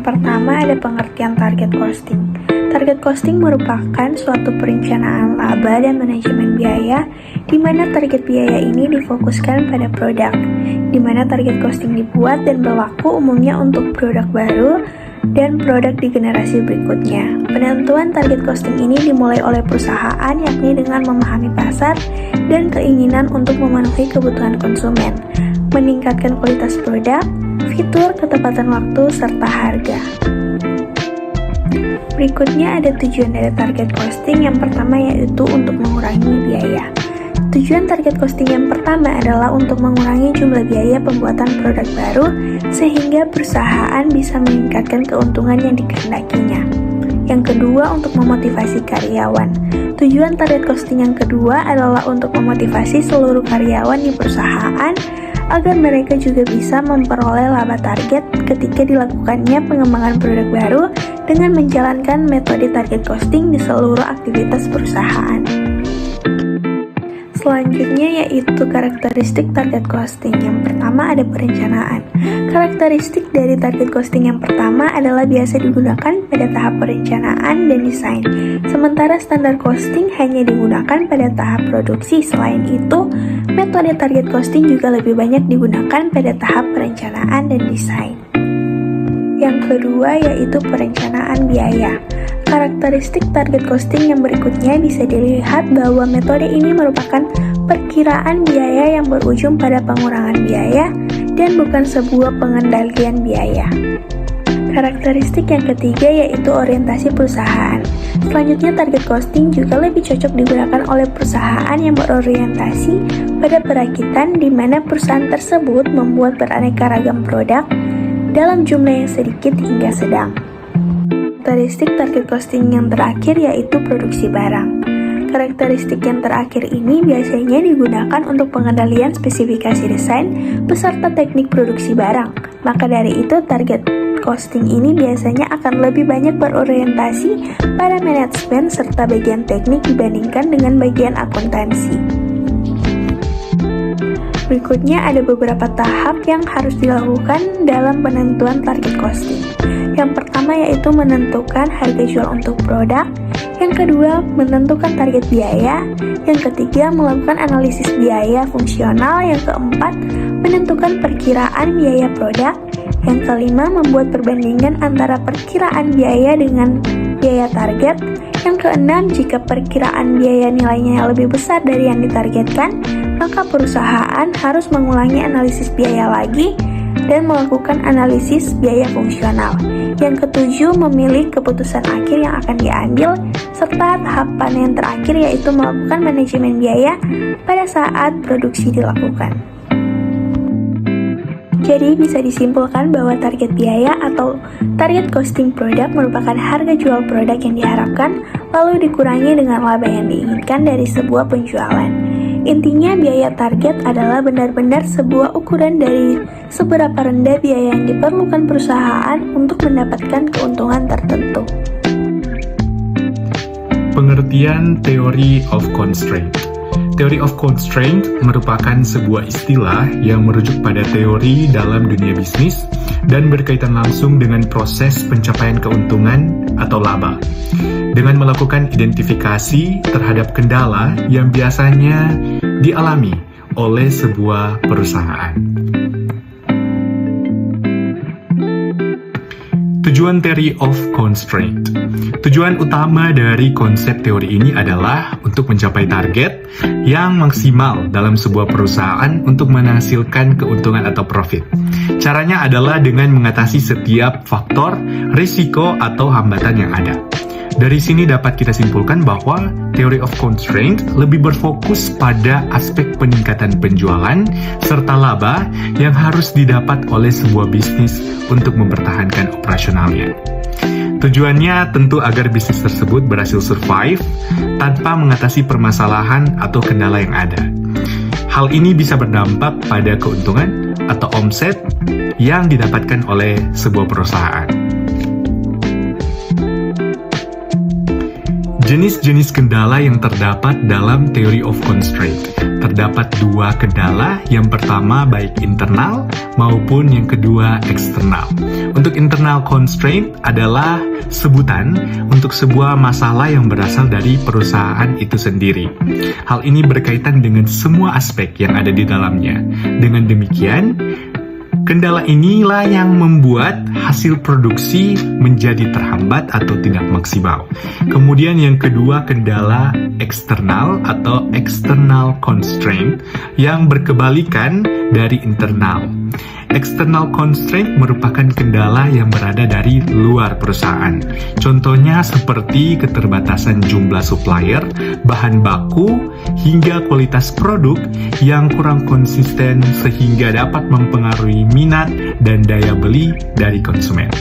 pertama ada pengertian target costing. Target costing merupakan suatu perencanaan laba dan manajemen biaya, di mana target biaya ini difokuskan pada produk, di mana target costing dibuat dan berlaku umumnya untuk produk baru dan produk di generasi berikutnya. Penentuan target costing ini dimulai oleh perusahaan, yakni dengan memahami pasar dan keinginan untuk memenuhi kebutuhan konsumen, meningkatkan kualitas produk, fitur, ketepatan waktu, serta harga. Berikutnya ada tujuan dari target costing. Yang pertama yaitu untuk mengurangi biaya. Tujuan target costing yang pertama adalah untuk mengurangi jumlah biaya pembuatan produk baru sehingga perusahaan bisa meningkatkan keuntungan yang dikehendakinya. Yang kedua, untuk memotivasi karyawan. Tujuan target costing yang kedua adalah untuk memotivasi seluruh karyawan di perusahaan agar mereka juga bisa memperoleh laba target ketika dilakukannya pengembangan produk baru dengan menjalankan metode target costing di seluruh aktivitas perusahaan. Selanjutnya yaitu karakteristik target costing. Yang pertama ada perencanaan. Karakteristik dari target costing yang pertama adalah biasa digunakan pada tahap perencanaan dan desain, sementara standar costing hanya digunakan pada tahap produksi. Selain itu, metode target costing juga lebih banyak digunakan pada tahap perencanaan dan desain. Yang kedua yaitu perencanaan biaya. Karakteristik target costing yang berikutnya bisa dilihat bahwa metode ini merupakan perkiraan biaya yang berujung pada pengurangan biaya dan bukan sebuah pengendalian biaya. Karakteristik yang ketiga yaitu orientasi perusahaan. Selanjutnya target costing juga lebih cocok digunakan oleh perusahaan yang berorientasi pada perakitan, di mana perusahaan tersebut membuat beraneka ragam produk dalam jumlah yang sedikit hingga sedang. Karakteristik target costing yang terakhir yaitu produksi barang. Karakteristik yang terakhir ini biasanya digunakan untuk pengendalian spesifikasi desain beserta teknik produksi barang. Maka dari itu, target costing ini biasanya akan lebih banyak berorientasi pada manajemen serta bagian teknik dibandingkan dengan bagian akuntansi. Berikutnya ada beberapa tahap yang harus dilakukan dalam penentuan target costing. Yang pertama yaitu menentukan harga jual untuk produk. Yang kedua, menentukan target biaya. Yang ketiga, melakukan analisis biaya fungsional. Yang keempat, menentukan perkiraan biaya produk. Yang kelima, membuat perbandingan antara perkiraan biaya dengan biaya target. Yang keenam, jika perkiraan biaya nilainya lebih besar dari yang ditargetkan, maka perusahaan harus mengulangi analisis biaya lagi dan melakukan analisis biaya fungsional. Yang ketujuh, memilih keputusan akhir yang akan diambil, serta tahapan yang terakhir yaitu melakukan manajemen biaya pada saat produksi dilakukan. Jadi bisa disimpulkan bahwa target biaya atau target costing produk merupakan harga jual produk yang diharapkan lalu dikurangi dengan laba yang diinginkan dari sebuah penjualan. Intinya biaya target adalah benar-benar sebuah ukuran dari seberapa rendah biaya yang diperlukan perusahaan untuk mendapatkan keuntungan tertentu. Pengertian Theory of Constraint. Theory of Constraint merupakan sebuah istilah yang merujuk pada teori dalam dunia bisnis dan berkaitan langsung dengan proses pencapaian keuntungan atau laba, dengan melakukan identifikasi terhadap kendala yang biasanya dialami oleh sebuah perusahaan. Tujuan Theory of Constraint. Tujuan utama dari konsep teori ini adalah untuk mencapai target yang maksimal dalam sebuah perusahaan untuk menghasilkan keuntungan atau profit. Caranya adalah dengan mengatasi setiap faktor, risiko, atau hambatan yang ada. Dari sini dapat kita simpulkan bahwa Theory of Constraint lebih berfokus pada aspek peningkatan penjualan serta laba yang harus didapat oleh sebuah bisnis untuk mempertahankan operasionalnya. Tujuannya tentu agar bisnis tersebut berhasil survive tanpa mengatasi permasalahan atau kendala yang ada. Hal ini bisa berdampak pada keuntungan atau omset yang didapatkan oleh sebuah perusahaan. Jenis-jenis kendala yang terdapat dalam Theory of Constraint. terdapat dua kendala. Yang pertama baik internal maupun yang kedua eksternal. Untuk internal constraint adalah sebutan untuk sebuah masalah yang berasal dari perusahaan itu sendiri. Hal ini berkaitan dengan semua aspek yang ada di dalamnya. Dengan demikian, kendala inilah yang membuat hasil produksi menjadi terhambat atau tidak maksimal. Kemudian yang kedua, kendala eksternal atau external constraint yang berkebalikan dari internal. External constraint merupakan kendala yang berada dari luar perusahaan. Contohnya seperti keterbatasan jumlah supplier, bahan baku, hingga kualitas produk yang kurang konsisten sehingga dapat mempengaruhi minat dan daya beli dari konsumen.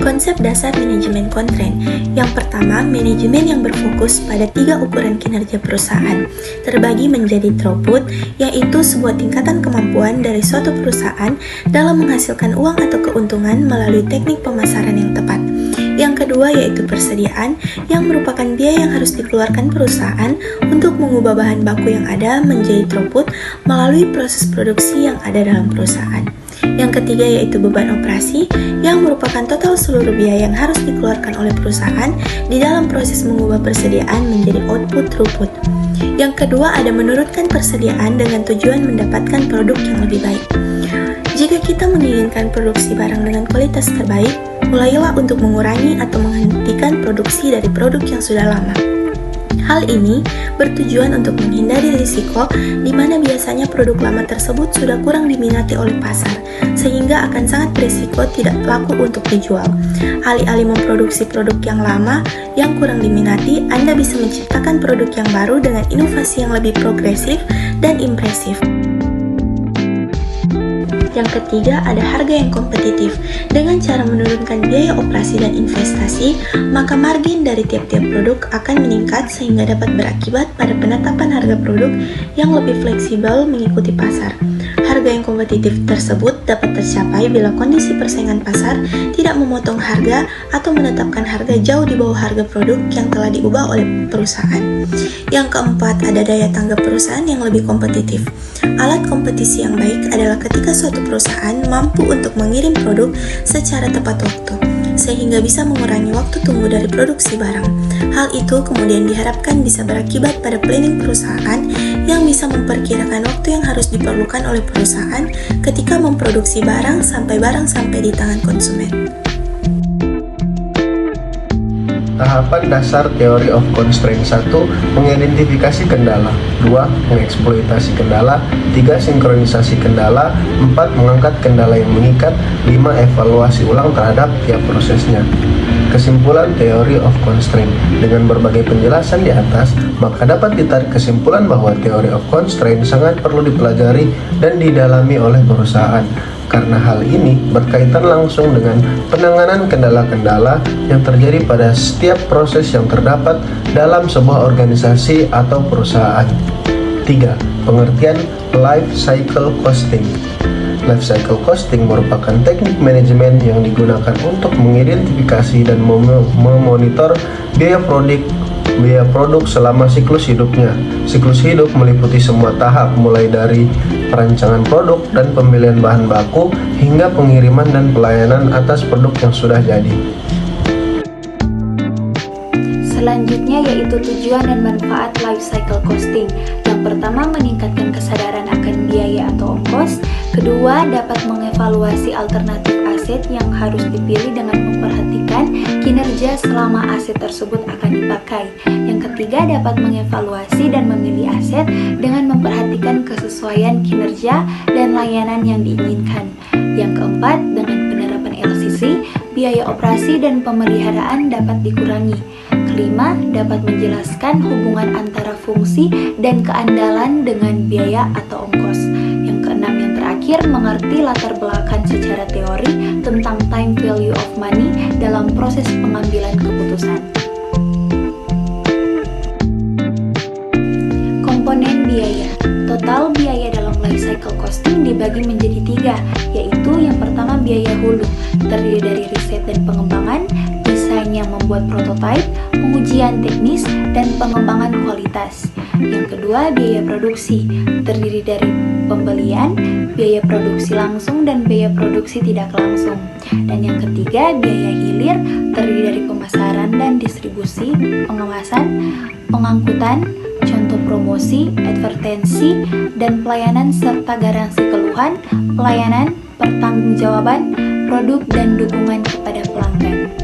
Konsep dasar manajemen constraint. Yang pertama, manajemen yang berfokus pada 3 ukuran kinerja perusahaan, terbagi menjadi throughput, yaitu sebuah tingkatan kemampuan dari suatu perusahaan dalam menghasilkan uang atau keuntungan melalui teknik pemasaran yang tepat. Yang kedua yaitu persediaan, yang merupakan biaya yang harus dikeluarkan perusahaan untuk mengubah bahan baku yang ada menjadi throughput melalui proses produksi yang ada dalam perusahaan. Yang ketiga yaitu beban operasi, yang merupakan total seluruh biaya yang harus dikeluarkan oleh perusahaan di dalam proses mengubah persediaan menjadi output throughput. Yang kedua ada menurunkan persediaan dengan tujuan mendapatkan produk yang lebih baik. Jika kita menginginkan produksi barang dengan kualitas terbaik, mulailah untuk mengurangi atau menghentikan produksi dari produk yang sudah lama. Hal ini bertujuan untuk menghindari risiko di mana biasanya produk lama tersebut sudah kurang diminati oleh pasar, sehingga akan sangat berisiko tidak laku untuk dijual. Alih-alih memproduksi produk yang lama yang kurang diminati, Anda bisa menciptakan produk yang baru dengan inovasi yang lebih progresif dan impresif. Yang ketiga ada harga yang kompetitif. Dengan cara menurunkan biaya operasi dan investasi, maka margin dari tiap-tiap produk akan meningkat sehingga dapat berakibat pada penetapan harga produk yang lebih fleksibel mengikuti pasar. Harga yang kompetitif tersebut dapat tercapai bila kondisi persaingan pasar tidak memotong harga atau menetapkan harga jauh di bawah harga produk yang telah diubah oleh perusahaan. Yang keempat ada daya tanggap perusahaan yang lebih kompetitif. Alat kompetisi yang baik adalah ketika suatu perusahaan mampu untuk mengirim produk secara tepat waktu, sehingga bisa mengurangi waktu tunggu dari produksi barang. Hal itu kemudian diharapkan bisa berakibat pada planning perusahaan yang bisa memperkirakan waktu yang harus diperlukan oleh perusahaan ketika memproduksi barang sampai di tangan konsumen. Tahapan dasar teori of constraint: 1. Mengidentifikasi kendala, 2. Mengeksploitasi kendala, 3. Sinkronisasi kendala, 4. Mengangkat kendala yang mengikat, 5. Evaluasi ulang terhadap tiap prosesnya. Kesimpulan teori of constraint: dengan berbagai penjelasan di atas, maka dapat ditarik kesimpulan bahwa teori of constraint sangat perlu dipelajari dan didalami oleh perusahaan, karena hal ini berkaitan langsung dengan penanganan kendala-kendala yang terjadi pada setiap proses yang terdapat dalam sebuah organisasi atau perusahaan. 3. Pengertian life cycle costing. Life cycle costing merupakan teknik manajemen yang digunakan untuk mengidentifikasi dan memonitor biaya produk selama siklus hidupnya. Siklus hidup meliputi semua tahap, mulai dari perancangan produk dan pemilihan bahan baku hingga pengiriman dan pelayanan atas produk yang sudah jadi. Selanjutnya yaitu tujuan dan manfaat life cycle costing. Yang pertama, meningkatkan kesadaran akan biaya atau ongkos. Kedua, dapat mengevaluasi alternatif aset yang harus dipilih dengan memperhatikan kinerja selama aset tersebut akan dipakai. Yang ketiga, dapat mengevaluasi dan memilih aset dengan memperhatikan kesesuaian kinerja dan layanan yang diinginkan. Yang keempat, dengan penerapan LCC, biaya operasi dan pemeliharaan dapat dikurangi. Kelima, dapat menjelaskan hubungan antara fungsi dan keandalan dengan biaya atau ongkos. Yang keenam, yang terakhir, mengerti latar belakang secara teori tentang time value of money dalam proses pengambilan keputusan. Komponen biaya. Total biaya dalam life cycle costing dibagi menjadi 3, yaitu yang pertama biaya hulu, terdiri dari riset dan pengembangan, desain yang membuat prototipe, pengujian teknis, dan pengembangan kualitas. Yang kedua, biaya produksi, terdiri dari pembelian, biaya produksi langsung, dan biaya produksi tidak langsung. Dan yang ketiga, biaya hilir, terdiri dari pemasaran dan distribusi, pengemasan, pengangkutan, contoh promosi, advertensi, dan pelayanan serta garansi keluhan, pelayanan, pertanggungjawaban, produk, dan dukungan kepada pelanggan.